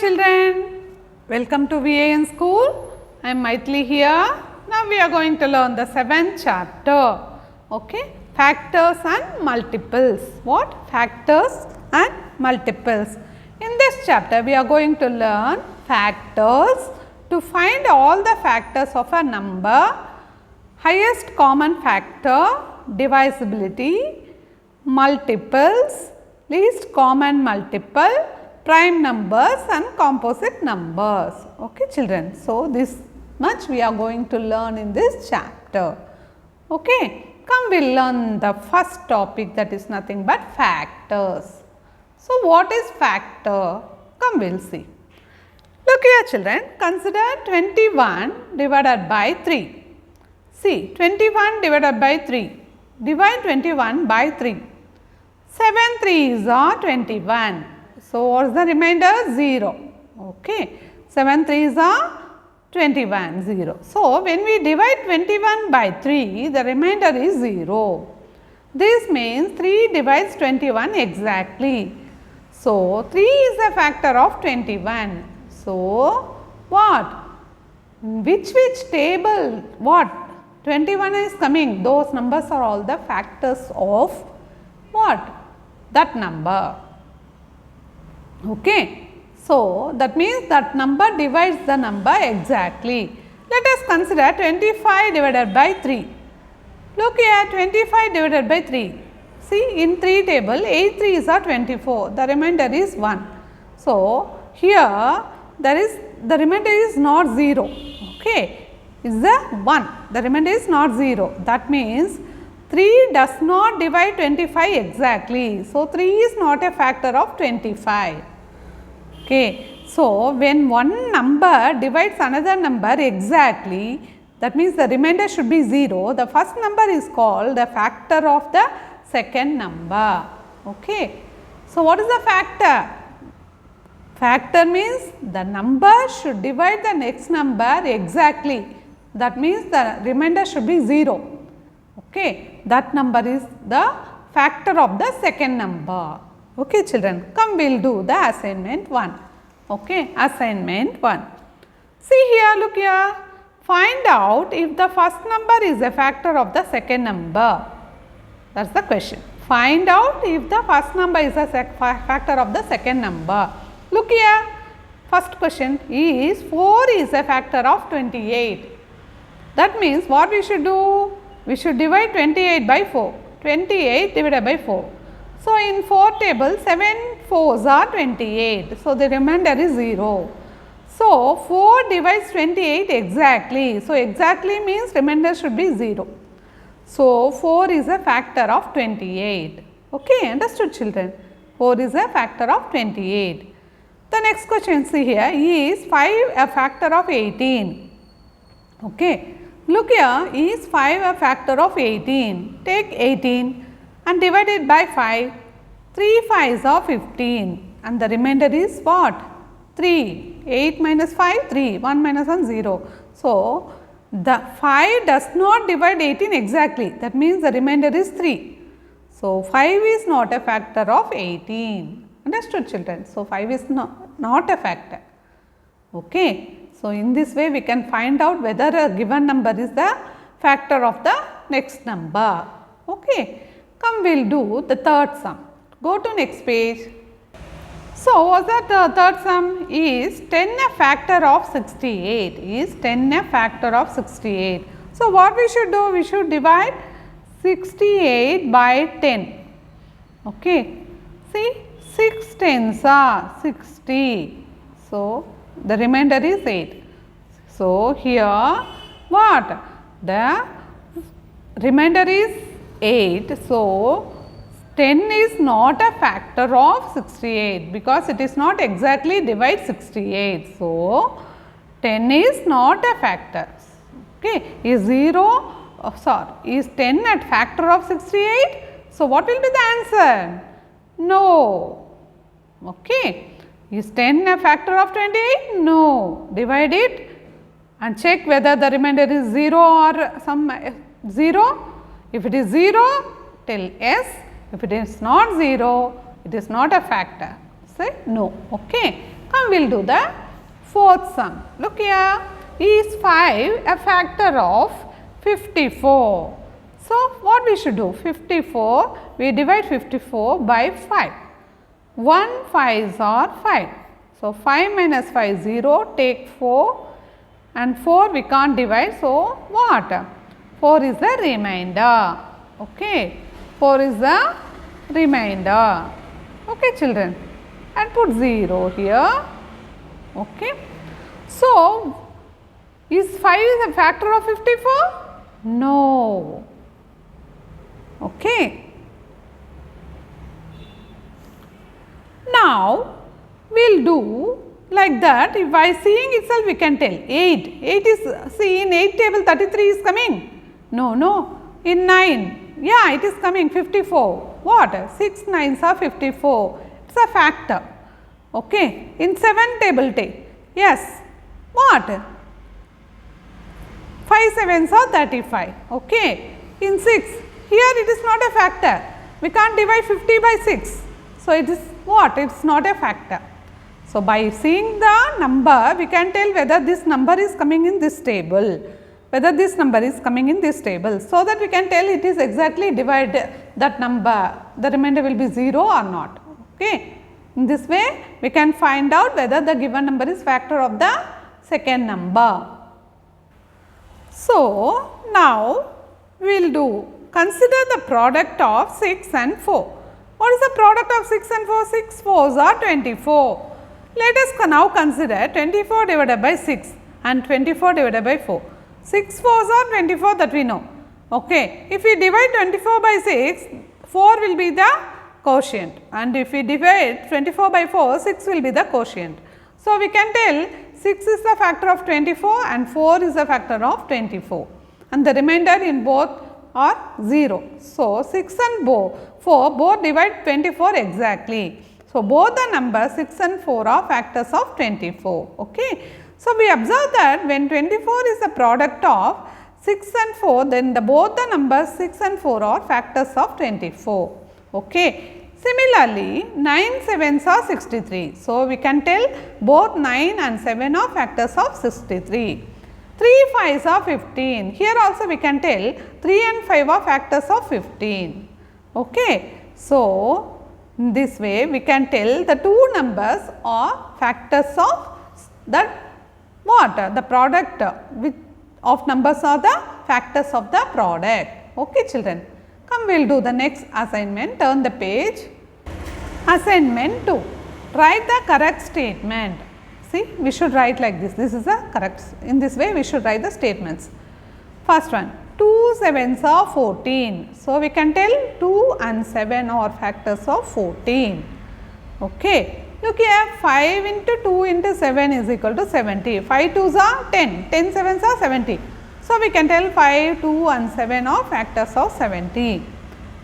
children, welcome to VAN school. I am Maithili here. Now we are going to learn the 7th chapter. Okay, factors and multiples. What? Factors and multiples. In this chapter we are going to learn factors to find all the factors of a number, highest common factor, divisibility, multiples, least common multiple, prime numbers and composite numbers. Okay children, so this much we are going to learn in this chapter. Okay, come we will learn the first topic, that is nothing but factors. So what is factor? Come we will see. Look here children, consider 21 divided by 3. See, 21 divided by 3. Divide 21 by 3. 7 3s are 21. So, what is the remainder? 0. Okay. 7 3s are 21, 0. So, when we divide 21 by 3, the remainder is 0. This means 3 divides 21 exactly. So, 3 is a factor of 21. So, what? Which table? What? 21 is coming. Those numbers are all the factors of what? That number. Okay. So, that means that number divides the number exactly. Let us consider 25 divided by 3. Look here, 25 divided by 3. See, in 3 table, 8 3s are 24. The remainder is 1. So, here the remainder is not 0. Okay. Is the 1. The remainder is not 0. That means 3 does not divide 25 exactly. So, 3 is not a factor of 25. Okay. So, when one number divides another number exactly, that means the remainder should be 0. The first number is called the factor of the second number. Okay. So, what is the factor? Factor means the number should divide the next number exactly. That means the remainder should be 0. Okay, that number is the factor of the second number. Okay children, come we will do the assignment 1. Okay, assignment 1. See here, look here. Find out if the first number is a factor of the second number. That is the question. Find out if the first number is a factor of the second number. Look here. First question is 4 is a factor of 28. That means what we should do? We should divide 28 by 4. 28 divided by 4. So, in 4 table 7 4s are 28. So, the remainder is 0. So, 4 divides 28 exactly. So, exactly means remainder should be 0. So, 4 is a factor of 28. Okay, understood children? 4 is a factor of 28. The next question see here, is 5 a factor of 18? Okay. Look here, is 5 a factor of 18? Take 18 and divide it by 5. 3 5s are 15 and the remainder is what? 3. 8 minus 5, 3. 1 minus 1, 0. So, the 5 does not divide 18 exactly. That means the remainder is 3. So, 5 is not a factor of 18. Understood children? So, 5 is not a factor. Okay. So, in this way we can find out whether a given number is the factor of the next number. Okay. Come we will do the third sum. Go to next page. So, what's that third sum? Is 10 a factor of 68? Is 10 a factor of 68? So, what we should do? We should divide 68 by 10. Okay. See, 6 tens are 60. So, the remainder is 8. So, here what? The remainder is 8. So, 10 is not a factor of 68 because it is not exactly divide 68. So, 10 is not a factor. Okay. Is 0, is 10 a factor of 68? So, what will be the answer? No. Okay. Is 10 a factor of 28? No. Divide it and check whether the remainder is 0 or some 0. If it is 0, tell yes. If it is not 0, it is not a factor. Say no. Okay. Come Come, we will do the fourth sum. Look here, is 5 a factor of 54? So, what we should do? 54, we divide 54 by 5. 1 5s are 5. So, 5 minus 5 0, take 4 and 4 we can't divide. So, what? 4 is the remainder. Okay, 4 is the remainder. Okay, children, and put 0 here. Okay, so is 5 is a factor of 54? No. Okay. Now, we will do like that. If by seeing itself we can tell 8. 8 is, see, in 8 table 33 is coming. No, no. In 9, yeah, it is coming 54. What? 6 9s are 54. It is a factor. Okay. In 7 table take. Yes. What? 5 7s are 35. Okay. In 6, here it is not a factor. We can't divide 50 by 6. So, it is what? It is not a factor. So, by seeing the number, we can tell whether this number is coming in this table, whether this number is coming in this table. So, that we can tell it is exactly divide that number, the remainder will be 0 or not. Okay. In this way, we can find out whether the given number is factor of the second number. So, now we will do, consider the product of 6 and 4. What is the product of 6 and 4? 6 4s are 24. Let us now consider 24 divided by 6 and 24 divided by 4. 6 4s are 24, that we know. Okay. If we divide 24 by 6, 4 will be the quotient, and if we divide 24 by 4, 6 will be the quotient. So, we can tell 6 is the factor of 24 and 4 is the factor of 24, and the remainder in both are 0. So, 6 and 4 both divide 24 exactly. So, both the numbers 6 and 4 are factors of 24. Okay. So, we observe that when 24 is the product of 6 and 4, then both the numbers 6 and 4 are factors of 24. Okay. Similarly, 9 7s are 63. So, we can tell both 9 and 7 are factors of 63. 3 5s are 15. Here also we can tell 3 and 5 are factors of 15. Okay. So, in this way we can tell the two numbers are factors of the what? The product of numbers are the factors of the product. Okay, children. Come, we will do the next assignment. Turn the page. Assignment 2. Write the correct statement. See, we should write like this. This is the correct. In this way, we should write the statements. First one, 2 7s are 14. So, we can tell 2 and 7 are factors of 14. Okay. Look here, 5 into 2 into 7 is equal to 70. 5 2s are 10. 10 7s are 70. So, we can tell 5, 2 and 7 are factors of 70.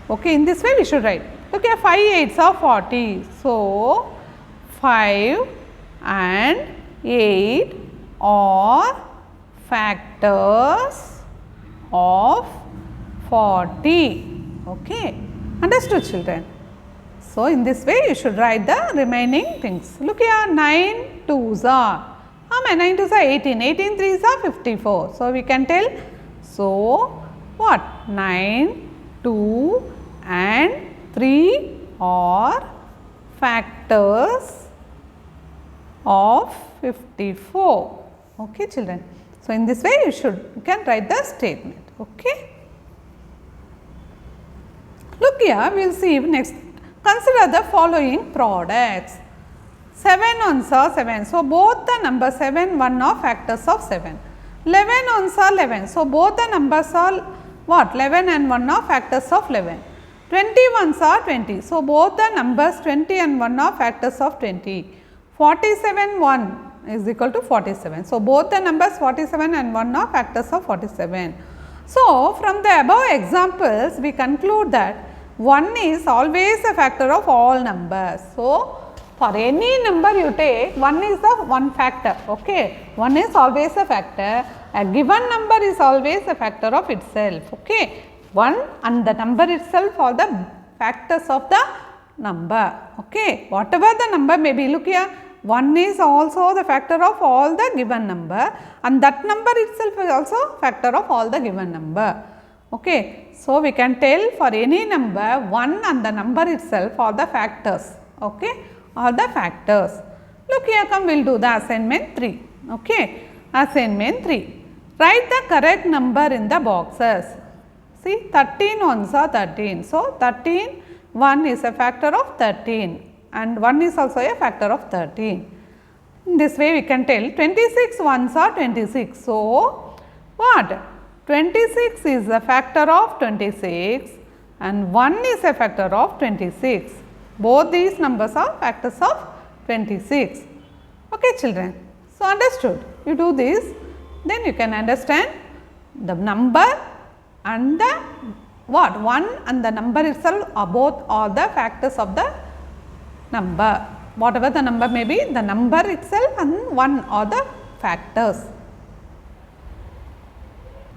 Okay. In this way, we should write. Look here, 5 8s are 40. So, 5 and 8 are factors of 40. Okay. Understood, children? So, in this way you should write the remaining things. Look here, 9 2s are, how many 9 2s are 18, 18 3s are 54. So, we can tell, so what, 9, 2 and 3 are factors of 54. Okay, children. So, in this way you can write the statement. Okay. Look here, we will see next. Consider the following products. 7 ones are 7. So, both the numbers 7 1 are factors of 7. 11 ones are 11. So, both the numbers are what? 11 and 1 are factors of 11. 20 ones are 20. So, both the numbers 20 and 1 are factors of 20. 47 1 is equal to 47. So, both the numbers 47 and 1 are factors of 47. So, from the above examples, we conclude that 1 is always a factor of all numbers. So, for any number you take, 1 is the one factor. Okay, 1 is always a factor. A given number is always a factor of itself. Okay, 1 and the number itself are the factors of the number. Okay, whatever the number may be. Look here, 1 is also the factor of all the given number, and that number itself is also factor of all the given number. Okay. So, we can tell for any number 1 and the number itself are the factors. Okay, are the factors. Look here, come we will do the assignment 3. Okay. Assignment 3. Write the correct number in the boxes. See, 13 ones are 13. So, 13, 1 is a factor of 13 and 1 is also a factor of 13. In this way we can tell 26 ones are 26. So, what? 26 is a factor of 26 and 1 is a factor of 26. Both these numbers are factors of 26. Okay, children. So, understood. You do this, then you can understand the number and the what? 1 and the number itself are both are the factors of the number. Whatever the number may be, the number itself and 1 are the factors.